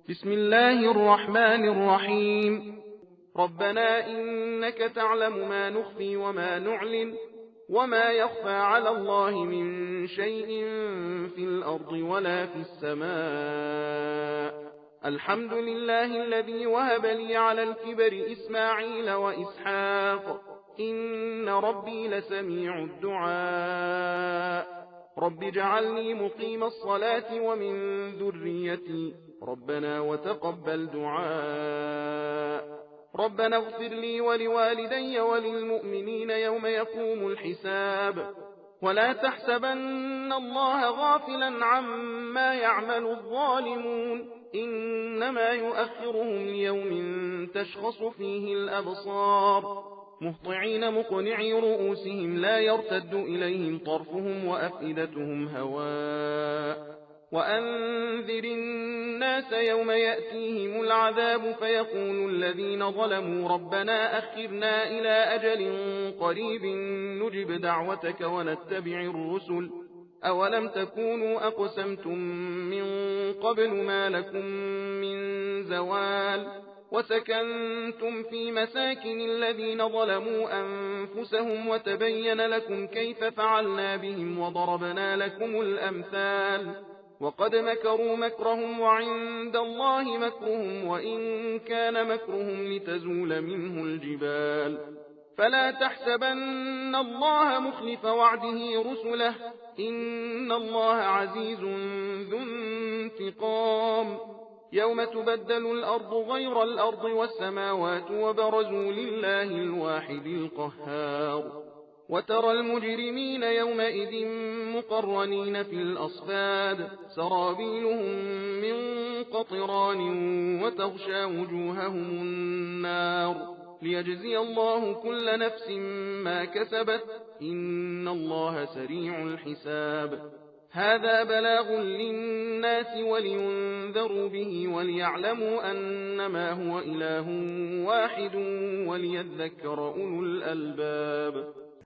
بسم الله الرحمن الرحيم. ربنا إنك تعلم ما نخفي وما نعلن وما يخفى على الله من شيء في الأرض ولا في السماء. الحمد لله الذي وهب لي على الكبر إسماعيل وإسحاق إن ربي لسميع الدعاء. رب اجعلني مقيم الصلاة ومن ذريتي ربنا وتقبل دعاء. ربنا اغفر لي ولوالدي وللمؤمنين يوم يقوم الحساب. ولا تحسبن الله غافلا عما يعمل الظالمون إنما يؤخرهم ليوم تشخص فيه الأبصار مهطعين مقنعي رؤوسهم لا يرتد إليهم طرفهم وأفئدتهم هواء. وأنذر الناس يوم يأتيهم العذاب فيقول الذين ظلموا ربنا أخرنا إلى أجل قريب نجب دعوتك ونتبع الرسل أولم تكونوا أقسمتم من قبل ما لكم من زوال. وسكنتم في مساكن الذين ظلموا أنفسهم وتبين لكم كيف فعلنا بهم وضربنا لكم الأمثال. وقد مكروا مكرهم وعند الله مكرهم وإن كان مكرهم لتزول منه الجبال. فلا تحسبن الله مخلف وعده رسله إن الله عزيز ذو انتقام. يوم تبدل الأرض غير الأرض والسماوات وبرزوا لله الواحد القهار. وترى المجرمين يومئذ مقرنين في الأصفاد سرابيلهم من قطران وتغشى وجوههم النار ليجزي الله كل نفس ما كسبت إن الله سريع الحساب. هذا بلاغ للناس ولينذروا به وليعلموا أنما هو إله واحد وليذكر أولو الألباب.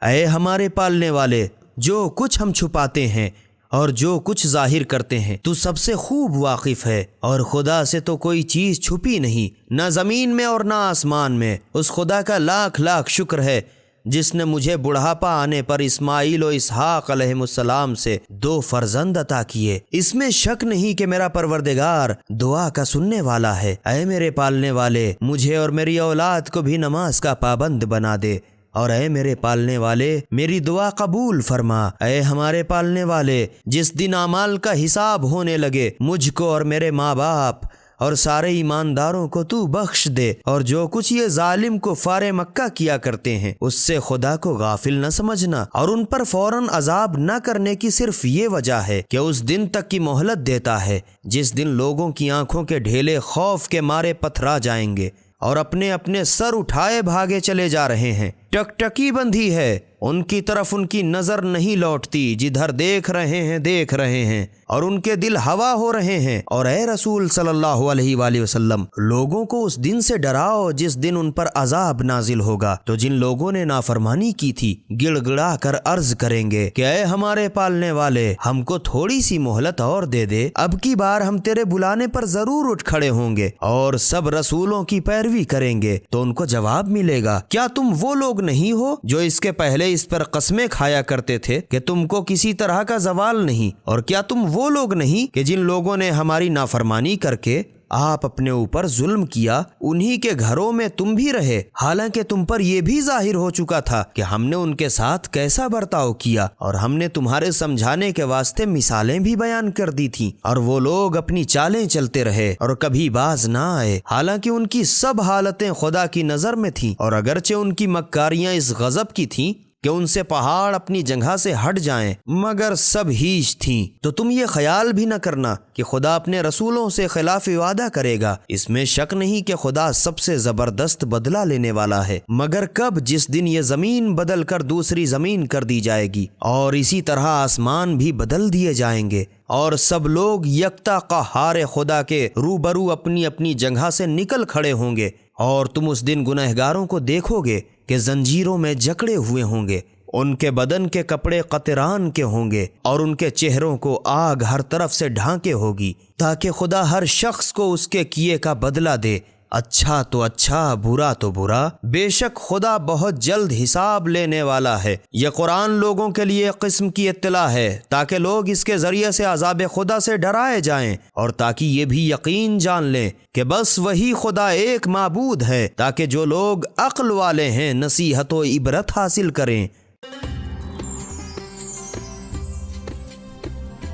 اے ہمارے پالنے والے، جو کچھ ہم چھپاتے ہیں اور جو کچھ ظاہر کرتے ہیں تو سب سے خوب واقف ہے، اور خدا سے تو کوئی چیز چھپی نہیں، نہ زمین میں اور نہ آسمان میں۔ اس خدا کا لاکھ لاکھ شکر ہے جس نے مجھے بڑھاپا آنے پر اسماعیل و اسحاق علیہ السلام سے 2 فرزند عطا کیے۔ اس میں شک نہیں کہ میرا پروردگار دعا کا سننے والا ہے۔ اے میرے پالنے والے، مجھے اور میری اولاد کو بھی نماز کا پابند بنا دے، اور اے میرے پالنے والے میری دعا قبول فرما۔ اے ہمارے پالنے والے، جس دن اعمال کا حساب ہونے لگے مجھ کو اور میرے ماں باپ اور سارے ایمانداروں کو تو بخش دے، اور جو کچھ یہ ظالم کفار مکہ کیا کرتے ہیں اس سے خدا کو غافل نہ سمجھنا، اور ان پر فوراً عذاب نہ کرنے کی صرف یہ وجہ ہے کہ اس دن تک کی مہلت دیتا ہے جس دن لوگوں کی آنکھوں کے ڈھیلے خوف کے مارے پتھرا جائیں گے اور اپنے اپنے سر اٹھائے بھاگے چلے جا رہے ہیں۔ ٹکٹکی بندھی ہے، ان کی طرف ان کی نظر نہیں لوٹتی، جدھر دیکھ رہے ہیں اور ان کے دل ہوا ہو رہے ہیں۔ اور اے رسول صلی اللہ علیہ وآلہ وسلم، لوگوں کو اس دن سے ڈراؤ جس دن ان پر عذاب نازل ہوگا تو جن لوگوں نے نافرمانی کی تھی گڑ گڑا کر عرض کریں گے کہ اے ہمارے پالنے والے، ہم کو تھوڑی سی مہلت اور دے دے، اب کی بار ہم تیرے بلانے پر ضرور اٹھ کھڑے ہوں گے اور سب رسولوں کی پیروی کریں گے۔ تو ان کو جواب ملے گا، کیا تم وہ لوگ نہیں ہو جو اس کے پہلے اس پر قسمیں کھایا کرتے تھے کہ تم کو کسی طرح کا زوال نہیں؟ اور کیا تم وہ لوگ نہیں کہ جن لوگوں نے ہماری نافرمانی کر کے آپ اپنے اوپر ظلم کیا انہی کے گھروں میں تم بھی رہے، حالانکہ تم پر یہ بھی ظاہر ہو چکا تھا کہ ہم نے ان کے ساتھ کیسا برتاؤ کیا، اور ہم نے تمہارے سمجھانے کے واسطے مثالیں بھی بیان کر دی تھیں، اور وہ لوگ اپنی چالیں چلتے رہے اور کبھی باز نہ آئے، حالانکہ ان کی سب حالتیں خدا کی نظر میں تھیں، اور اگرچہ ان کی مکاریاں اس غضب کی تھیں کہ ان سے پہاڑ اپنی جگہ سے ہٹ جائیں، مگر سب ہیچ تھیں۔ تو تم یہ خیال بھی نہ کرنا کہ خدا اپنے رسولوں سے خلاف وعدہ کرے گا، اس میں شک نہیں کہ خدا سب سے زبردست بدلہ لینے والا ہے، مگر کب؟ جس دن یہ زمین بدل کر دوسری زمین کر دی جائے گی، اور اسی طرح آسمان بھی بدل دیے جائیں گے، اور سب لوگ یکتا قہار خدا کے روبرو اپنی اپنی جگہ سے نکل کھڑے ہوں گے، اور تم اس دن گنہگاروں کو دیکھو گے کہ زنجیروں میں جکڑے ہوئے ہوں گے، ان کے بدن کے کپڑے قطران کے ہوں گے اور ان کے چہروں کو آگ ہر طرف سے ڈھانکے ہوگی، تاکہ خدا ہر شخص کو اس کے کیے کا بدلہ دے، اچھا تو اچھا، برا تو برا۔ بے شک خدا بہت جلد حساب لینے والا ہے۔ یہ قرآن لوگوں کے لیے ایک قسم کی اطلاع ہے تاکہ لوگ اس کے ذریعے سے عذاب خدا سے ڈرائے جائیں، اور تاکہ یہ بھی یقین جان لیں کہ بس وہی خدا ایک معبود ہے، تاکہ جو لوگ عقل والے ہیں نصیحت و عبرت حاصل کریں۔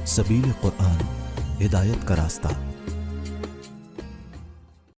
سبیل قرآن، ہدایت کا راستہ۔